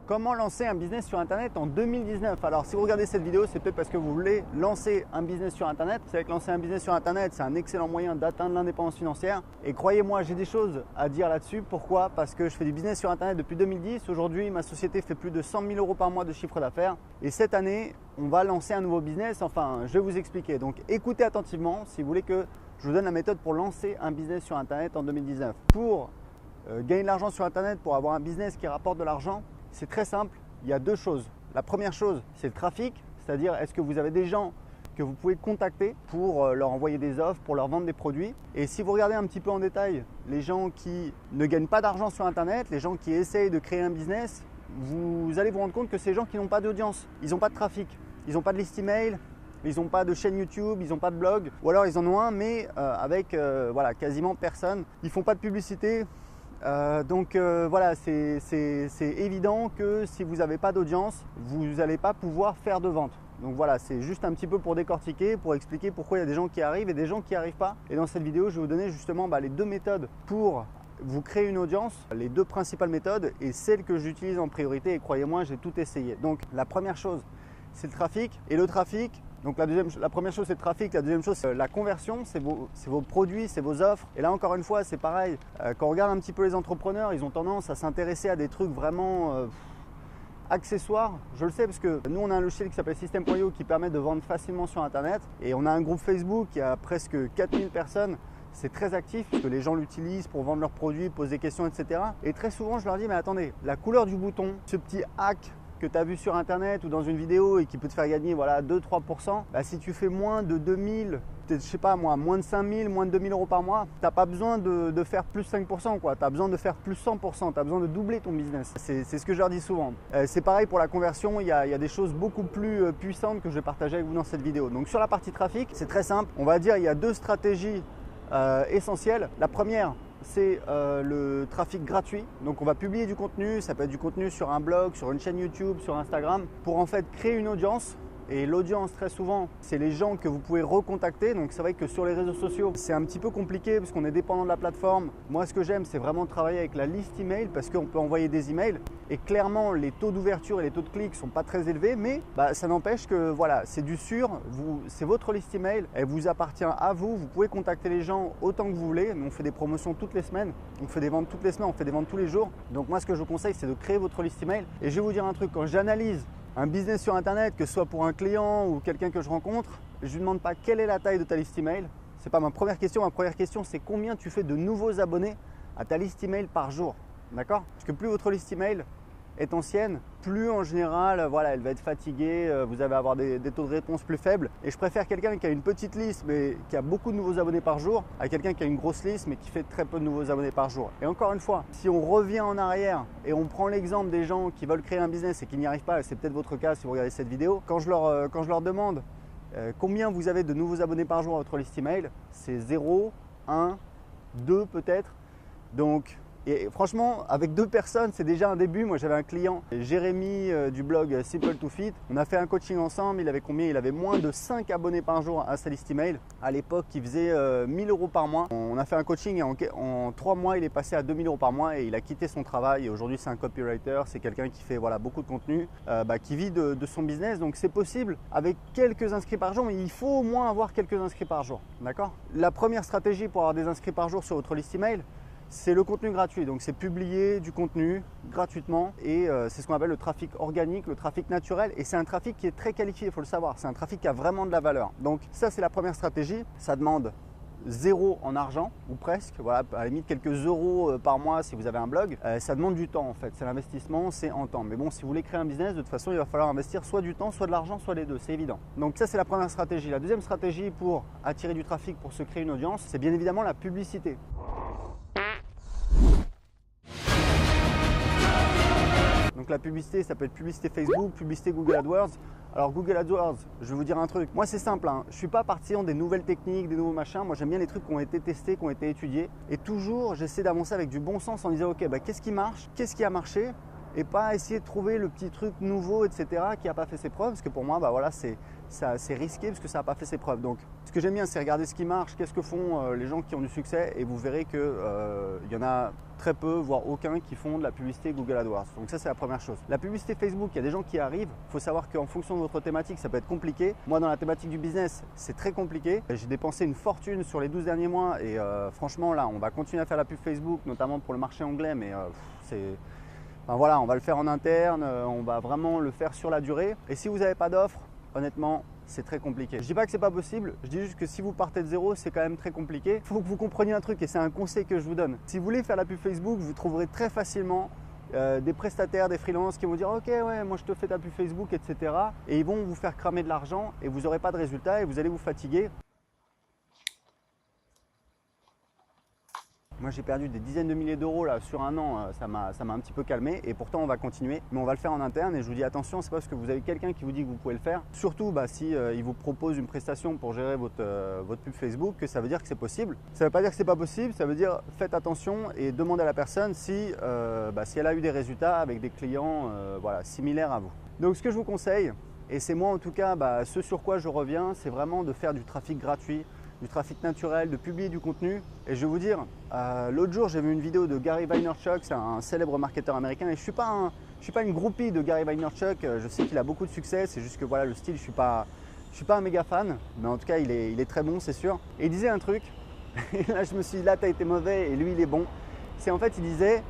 Comment lancer un business sur Internet en 2019? Alors si vous regardez cette vidéo, c'est peut-être parce que vous voulez lancer un business sur Internet. C'est vrai que lancer un business sur Internet, c'est un excellent moyen d'atteindre l'indépendance financière. Et croyez-moi, j'ai des choses à dire là-dessus. Pourquoi? Parce que je fais du business sur Internet depuis 2010. Aujourd'hui, ma société fait plus de 100 000 euros par mois de chiffre d'affaires. Et cette année, on va lancer un nouveau business. Enfin, je vais vous expliquer. Donc écoutez attentivement si vous voulez que je vous donne la méthode pour lancer un business sur Internet en 2019. Pour gagner de l'argent sur Internet, pour avoir un business qui rapporte de l'argent, c'est très simple, il y a deux choses. La première chose, c'est le trafic, c'est-à-dire est-ce que vous avez des gens que vous pouvez contacter pour leur envoyer des offres, pour leur vendre des produits. Et si vous regardez un petit peu en détail les gens qui ne gagnent pas d'argent sur Internet, les gens qui essayent de créer un business, vous allez vous rendre compte que c'est des gens qui n'ont pas d'audience, ils n'ont pas de trafic, ils n'ont pas de liste email, ils n'ont pas de chaîne YouTube, ils n'ont pas de blog, ou alors ils en ont un mais avec voilà, quasiment personne. Ils ne font pas de publicité. Voilà, c'est évident que si vous n'avez pas d'audience, vous n'allez pas pouvoir faire de vente. Donc voilà, c'est juste un petit peu pour décortiquer, pour expliquer pourquoi il y a des gens qui arrivent et des gens qui n'y arrivent pas. Et dans cette vidéo, je vais vous donner justement les deux méthodes pour vous créer une audience, les deux principales méthodes et celles que j'utilise en priorité. Et croyez-moi, j'ai tout essayé. Donc la première chose, c'est le trafic. Et le trafic, donc la première chose c'est le trafic, la deuxième chose c'est la conversion, c'est vos produits, c'est vos offres. Et là encore une fois c'est pareil, quand on regarde un petit peu les entrepreneurs, ils ont tendance à s'intéresser à des trucs vraiment accessoires. Je le sais parce que nous on a un logiciel qui s'appelle System.io qui permet de vendre facilement sur Internet. Et on a un groupe Facebook qui a presque 4000 personnes. C'est très actif parce que les gens l'utilisent pour vendre leurs produits, poser des questions, etc. Et très souvent je leur dis mais attendez, la couleur du bouton, ce petit hack que tu as vu sur Internet ou dans une vidéo et qui peut te faire gagner voilà, 2-3%, si tu fais moins de 2000, je sais pas moi, moins de 5000, moins de 2000 euros par mois, tu n'as pas besoin de faire plus 5%, tu as besoin de faire plus 100%, tu as besoin de doubler ton business. C'est ce que je leur dis souvent. C'est pareil pour la conversion, il y a des choses beaucoup plus puissantes que je vais partager avec vous dans cette vidéo. Donc sur la partie trafic, c'est très simple. On va dire il y a deux stratégies essentielles. La première, c'est le trafic gratuit. Donc on va publier du contenu, ça peut être du contenu sur un blog, sur une chaîne YouTube, sur Instagram, pour en fait créer une audience. Et l'audience très souvent, c'est les gens que vous pouvez recontacter. Donc c'est vrai que sur les réseaux sociaux, c'est un petit peu compliqué parce qu'on est dépendant de la plateforme. Moi ce que j'aime, c'est vraiment travailler avec la liste email parce qu'on peut envoyer des emails. Et clairement, les taux d'ouverture et les taux de clics ne sont pas très élevés, mais ça n'empêche que voilà, c'est du sûr, c'est votre liste email, elle vous appartient à vous, vous pouvez contacter les gens autant que vous voulez. Nous, on fait des promotions toutes les semaines, on fait des ventes toutes les semaines, on fait des ventes tous les jours. Donc moi ce que je vous conseille, c'est de créer votre liste email. Et je vais vous dire un truc, quand j'analyse un business sur Internet, que ce soit pour un client ou quelqu'un que je rencontre, je ne lui demande pas quelle est la taille de ta liste email. Ce n'est pas ma première question. Ma première question, c'est combien tu fais de nouveaux abonnés à ta liste email par jour. D'accord? Parce que plus votre liste email est ancienne, plus en général, voilà, elle va être fatiguée, vous allez avoir des taux de réponse plus faibles. Et je préfère quelqu'un qui a une petite liste mais qui a beaucoup de nouveaux abonnés par jour à quelqu'un qui a une grosse liste mais qui fait très peu de nouveaux abonnés par jour. Et encore une fois, si on revient en arrière et on prend l'exemple des gens qui veulent créer un business et qui n'y arrivent pas, et c'est peut-être votre cas si vous regardez cette vidéo, quand je leur demande combien vous avez de nouveaux abonnés par jour à votre liste email, c'est 0, 1, 2 peut-être. Donc et franchement, avec deux personnes, c'est déjà un début. Moi, j'avais un client, Jérémy du blog Simple to Fit. On a fait un coaching ensemble. Il avait combien? Il avait moins de 5 abonnés par jour à sa liste email. À l'époque, il faisait 1000 euros par mois. On a fait un coaching et en 3 mois, il est passé à 2000 euros par mois et il a quitté son travail. Et aujourd'hui, c'est un copywriter. C'est quelqu'un qui fait voilà, beaucoup de contenu, qui vit de son business. Donc, c'est possible avec quelques inscrits par jour, mais il faut au moins avoir quelques inscrits par jour. D'accord? La première stratégie pour avoir des inscrits par jour sur votre liste email, c'est le contenu gratuit, donc c'est publier du contenu gratuitement et c'est ce qu'on appelle le trafic organique, le trafic naturel et c'est un trafic qui est très qualifié, il faut le savoir, c'est un trafic qui a vraiment de la valeur. Donc ça c'est la première stratégie, ça demande 0 en argent ou presque, voilà, à la limite quelques euros par mois si vous avez un blog, ça demande du temps en fait, c'est l'investissement, c'est en temps. Mais bon, si vous voulez créer un business, de toute façon il va falloir investir soit du temps, soit de l'argent, soit les deux, c'est évident. Donc ça c'est la première stratégie. La deuxième stratégie pour attirer du trafic, pour se créer une audience, c'est bien évidemment la publicité. Donc la publicité, ça peut être publicité Facebook, publicité Google AdWords. Alors Google AdWords, je vais vous dire un truc. Moi c'est simple, hein. Je ne suis pas partisan des nouvelles techniques, des nouveaux machins. Moi j'aime bien les trucs qui ont été testés, qui ont été étudiés. Et toujours j'essaie d'avancer avec du bon sens en disant ok, qu'est-ce qui marche, qu'est-ce qui a marché et pas essayer de trouver le petit truc nouveau, etc. qui n'a pas fait ses preuves, parce que pour moi, bah voilà, c'est risqué parce que ça n'a pas fait ses preuves. Donc, ce que j'aime bien, c'est regarder ce qui marche, qu'est-ce que font les gens qui ont du succès, et vous verrez qu'il y en a très peu, voire aucun, qui font de la publicité Google AdWords. Donc ça, c'est la première chose. La publicité Facebook, il y a des gens qui arrivent. Il faut savoir qu'en fonction de votre thématique, ça peut être compliqué. Moi, dans la thématique du business, c'est très compliqué. J'ai dépensé une fortune sur les 12 derniers mois et franchement, là, on va continuer à faire la pub Facebook, notamment pour le marché anglais, mais enfin, voilà, on va le faire en interne, on va vraiment le faire sur la durée. Et si vous n'avez pas d'offre, honnêtement, c'est très compliqué. Je ne dis pas que c'est pas possible, je dis juste que si vous partez de zéro, c'est quand même très compliqué. Il faut que vous compreniez un truc et c'est un conseil que je vous donne. Si vous voulez faire la pub Facebook, vous trouverez très facilement des prestataires, des freelances qui vont dire ok, ouais, moi je te fais ta pub Facebook, etc. Et ils vont vous faire cramer de l'argent et vous n'aurez pas de résultat et vous allez vous fatiguer. Moi, j'ai perdu des dizaines de milliers d'euros là sur un an, ça m'a un petit peu calmé et pourtant on va continuer. Mais on va le faire en interne et je vous dis attention, c'est pas parce que vous avez quelqu'un qui vous dit que vous pouvez le faire. Surtout si il vous propose une prestation pour gérer votre pub Facebook, que ça veut dire que c'est possible. Ça ne veut pas dire que c'est pas possible, ça veut dire faites attention et demandez à la personne si elle a eu des résultats avec des clients similaires à vous. Donc ce que je vous conseille, et c'est moi en tout cas, ce sur quoi je reviens, c'est vraiment de faire du trafic gratuit, du trafic naturel, de publier du contenu. Et je vais vous dire, l'autre jour j'ai vu une vidéo de Gary Vaynerchuk, c'est un célèbre marketeur américain et je suis pas une groupie de Gary Vaynerchuk, je sais qu'il a beaucoup de succès, c'est juste que voilà le style, je suis pas un méga fan, mais en tout cas il est très bon, c'est sûr. Et il disait un truc, et là je me suis dit là t'as été mauvais et lui il est bon, c'est en fait il disait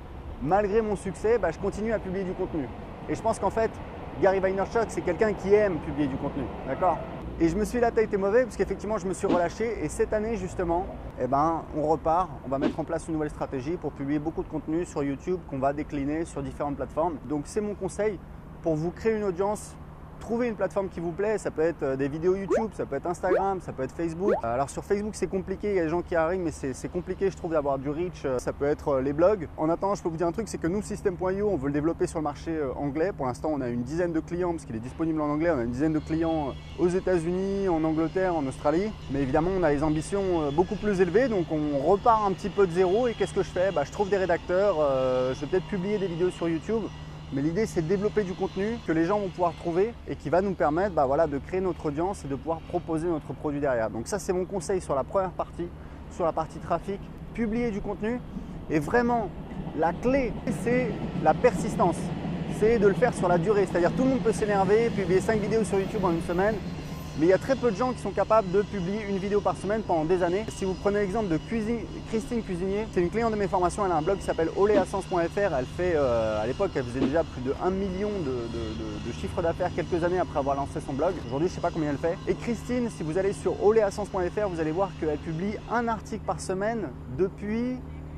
malgré mon succès, je continue à publier du contenu. Et je pense qu'en fait Gary Vaynerchuk c'est quelqu'un qui aime publier du contenu, d'accord? Et je me suis dit là, t'as été mauvais parce qu'effectivement, je me suis relâché. Et cette année, justement, on repart. On va mettre en place une nouvelle stratégie pour publier beaucoup de contenu sur YouTube qu'on va décliner sur différentes plateformes. Donc, c'est mon conseil pour vous créer une audience. Trouvez une plateforme qui vous plaît, ça peut être des vidéos YouTube, ça peut être Instagram, ça peut être Facebook. Alors sur Facebook c'est compliqué, il y a des gens qui arrivent mais c'est compliqué je trouve d'avoir du reach, ça peut être les blogs. En attendant je peux vous dire un truc, c'est que nous System.io on veut le développer sur le marché anglais. Pour l'instant on a une dizaine de clients parce qu'il est disponible en anglais, on a une dizaine de clients aux États-Unis, en Angleterre, en Australie. Mais évidemment on a des ambitions beaucoup plus élevées donc on repart un petit peu de zéro et qu'est-ce que je fais? Je trouve des rédacteurs, je vais peut-être publier des vidéos sur YouTube. Mais l'idée, c'est de développer du contenu que les gens vont pouvoir trouver et qui va nous permettre de créer notre audience et de pouvoir proposer notre produit derrière. Donc ça, c'est mon conseil sur la première partie, sur la partie trafic, publier du contenu. Et vraiment, la clé, c'est la persistance. C'est de le faire sur la durée. C'est-à-dire tout le monde peut s'énerver, publier 5 vidéos sur YouTube en une semaine. Mais il y a très peu de gens qui sont capables de publier une vidéo par semaine pendant des années. Si vous prenez l'exemple de Christine Cuisinier, c'est une cliente de mes formations, elle a un blog qui s'appelle oleasens.fr. Elle fait, à l'époque, elle faisait déjà plus de 1 million de chiffre d'affaires quelques années après avoir lancé son blog. Aujourd'hui, je ne sais pas combien elle fait. Et Christine, si vous allez sur oleasens.fr, vous allez voir qu'elle publie un article par semaine depuis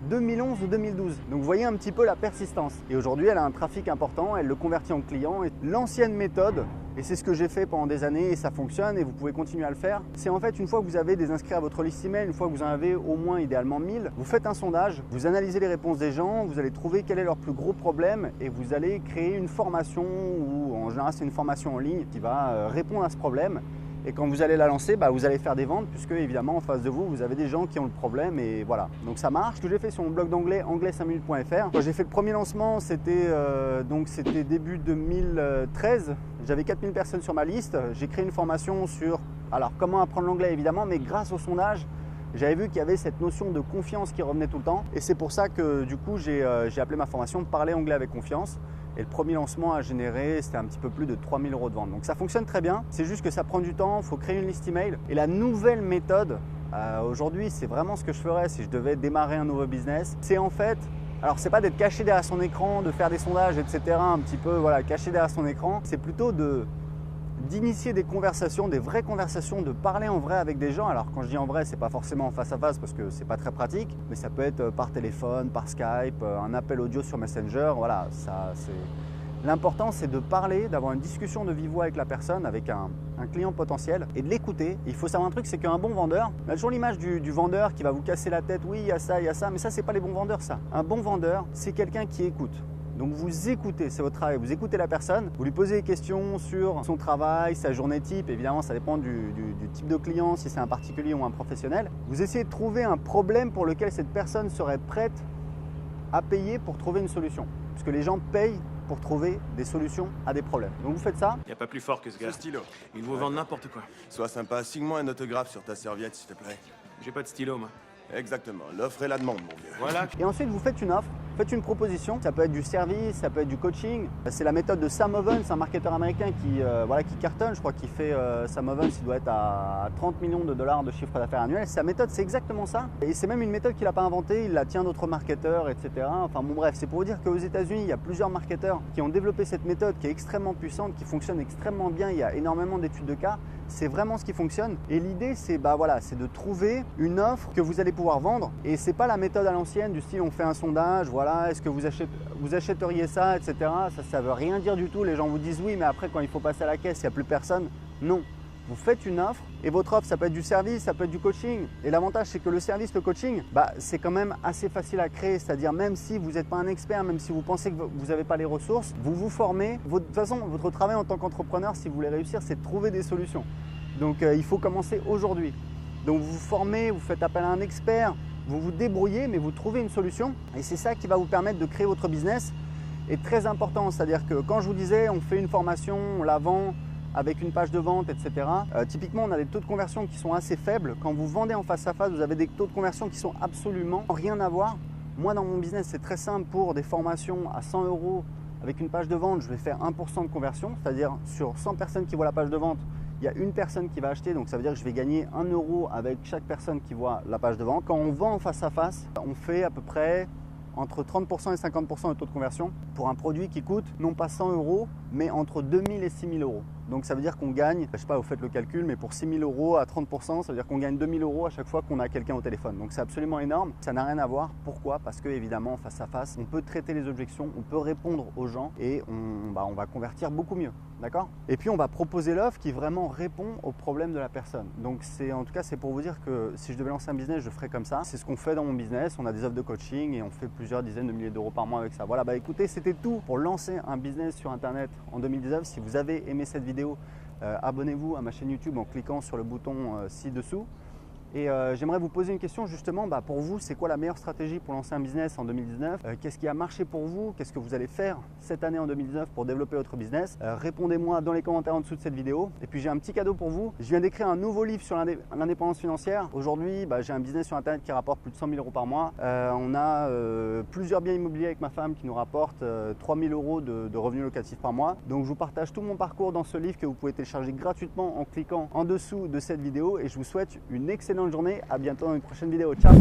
2011 ou 2012. Donc vous voyez un petit peu la persistance. Et aujourd'hui, elle a un trafic important, elle le convertit en client. Et l'ancienne méthode, et c'est ce que j'ai fait pendant des années et ça fonctionne et vous pouvez continuer à le faire, c'est en fait une fois que vous avez des inscrits à votre liste email, une fois que vous en avez au moins idéalement 1000, vous faites un sondage, vous analysez les réponses des gens, vous allez trouver quel est leur plus gros problème et vous allez créer une formation ou en général c'est une formation en ligne qui va répondre à ce problème. Et quand vous allez la lancer, vous allez faire des ventes puisque évidemment en face de vous, vous avez des gens qui ont le problème et voilà. Donc ça marche. Ce que j'ai fait sur mon blog d'anglais, anglais5minutes.fr. Quand j'ai fait le premier lancement, c'était début 2013. J'avais 4000 personnes sur ma liste. J'ai créé une formation sur comment apprendre l'anglais évidemment, mais grâce au sondage, j'avais vu qu'il y avait cette notion de confiance qui revenait tout le temps. Et c'est pour ça que du coup, j'ai appelé ma formation « Parler anglais avec confiance ». Et le premier lancement a généré, c'était un petit peu plus de 3000 € de vente. Donc ça fonctionne très bien, c'est juste que ça prend du temps, il faut créer une liste email. Et la nouvelle méthode, aujourd'hui, c'est vraiment ce que je ferais si je devais démarrer un nouveau business. C'est en fait, alors c'est pas d'être caché derrière son écran, de faire des sondages, etc. un petit peu, caché derrière son écran. C'est plutôt d'initier des conversations, des vraies conversations, de parler en vrai avec des gens. Alors quand je dis en vrai, c'est pas forcément en face à face parce que c'est pas très pratique, mais ça peut être par téléphone, par Skype, un appel audio sur Messenger. Voilà, l'important c'est de parler, d'avoir une discussion de vive voix avec la personne, avec un client potentiel et de l'écouter. Il faut savoir un truc, c'est qu'un bon vendeur, on a toujours l'image du vendeur qui va vous casser la tête, oui il y a ça, mais ça c'est pas les bons vendeurs ça. Un bon vendeur, c'est quelqu'un qui écoute. Donc vous écoutez, c'est votre travail, vous écoutez la personne, vous lui posez des questions sur son travail, sa journée type, évidemment ça dépend du type de client, si c'est un particulier ou un professionnel. Vous essayez de trouver un problème pour lequel cette personne serait prête à payer pour trouver une solution. Parce que les gens payent pour trouver des solutions à des problèmes. Donc vous faites ça. Y a pas plus fort que ce gars. Ce stylo. Il vous vend n'importe quoi. Sois sympa, signe-moi un autographe sur ta serviette, s'il te plaît. J'ai pas de stylo, moi. Exactement, l'offre et la demande, mon vieux. Voilà. Et ensuite, vous faites une offre, faites une proposition. Ça peut être du service, ça peut être du coaching. C'est la méthode de Sam Ovens, un marketeur américain qui cartonne. Je crois qu'il fait, Sam Ovens, il doit être à 30 millions de dollars de chiffre d'affaires annuel. Sa méthode, c'est exactement ça. Et c'est même une méthode qu'il n'a pas inventée. Il la tient d'autres marketeurs, etc. Enfin bon, bref, c'est pour vous dire qu'aux États-Unis, il y a plusieurs marketeurs qui ont développé cette méthode qui est extrêmement puissante, qui fonctionne extrêmement bien. Il y a énormément d'études de cas. C'est vraiment ce qui fonctionne. Et l'idée, c'est c'est de trouver une offre que vous allez pouvoir vendre. Et c'est pas la méthode à l'ancienne du style on fait un sondage, voilà, est-ce que vous achèteriez ça, etc. Ça veut rien dire du tout. Les gens vous disent oui, mais après quand il faut passer à la caisse, il n'y a plus personne. Non. Vous faites une offre et votre offre, ça peut être du service, ça peut être du coaching. Et l'avantage, c'est que le service, le coaching, c'est quand même assez facile à créer. C'est-à-dire même si vous n'êtes pas un expert, même si vous pensez que vous n'avez pas les ressources, vous vous formez. De toute façon, votre travail en tant qu'entrepreneur, si vous voulez réussir, c'est de trouver des solutions. Donc il faut commencer aujourd'hui. Donc vous vous formez, vous faites appel à un expert, vous vous débrouillez, mais vous trouvez une solution. Et c'est ça qui va vous permettre de créer votre business. Et très important, c'est-à-dire que quand je vous disais, on fait une formation, on la vend avec une page de vente, etc. Typiquement, on a des taux de conversion qui sont assez faibles. Quand vous vendez en face à face, vous avez des taux de conversion qui sont absolument rien à voir. Moi, dans mon business, c'est très simple. Pour des formations à 100 € avec une page de vente, je vais faire 1% de conversion. C'est-à-dire sur 100 personnes qui voient la page de vente, il y a une personne qui va acheter, donc ça veut dire que je vais gagner 1 € avec chaque personne qui voit la page de vente. Quand on vend en face à face, on fait à peu près entre 30% et 50% de taux de conversion pour un produit qui coûte non pas 100 €, mais entre 2000 et 6000 €. Donc ça veut dire qu'on gagne, je sais pas, vous faites le calcul, mais pour 6000 € à 30%, ça veut dire qu'on gagne 2000 € à chaque fois qu'on a quelqu'un au téléphone. Donc c'est absolument énorme. Ça n'a rien à voir. Pourquoi? Parce que évidemment, face à face, on peut traiter les objections, on peut répondre aux gens et on va convertir beaucoup mieux. D'accord? Et puis on va proposer l'offre qui vraiment répond aux problèmes de la personne. Donc en tout cas, c'est pour vous dire que si je devais lancer un business, je ferais comme ça. C'est ce qu'on fait dans mon business. On a des offres de coaching et on fait plusieurs dizaines de milliers d'euros par mois avec ça. Voilà, écoutez, c'était tout pour lancer un business sur Internet en 2019. Si vous avez aimé cette vidéo, abonnez-vous à ma chaîne YouTube en cliquant sur le bouton ci-dessous. Et j'aimerais vous poser une question justement, pour vous, c'est quoi la meilleure stratégie pour lancer un business en 2019? Qu'est-ce qui a marché pour vous? Qu'est-ce que vous allez faire cette année en 2019 pour développer votre business? Répondez-moi dans les commentaires en dessous de cette vidéo. Et puis j'ai un petit cadeau pour vous. Je viens d'écrire un nouveau livre sur l'indépendance financière. Aujourd'hui, j'ai un business sur Internet qui rapporte plus de 100 000 € par mois. On a plusieurs biens immobiliers avec ma femme qui nous rapportent 3 000 € de revenus locatifs par mois. Donc je vous partage tout mon parcours dans ce livre que vous pouvez télécharger gratuitement en cliquant en dessous de cette vidéo. Et je vous souhaite une excellente journée, à bientôt dans une prochaine vidéo. Ciao!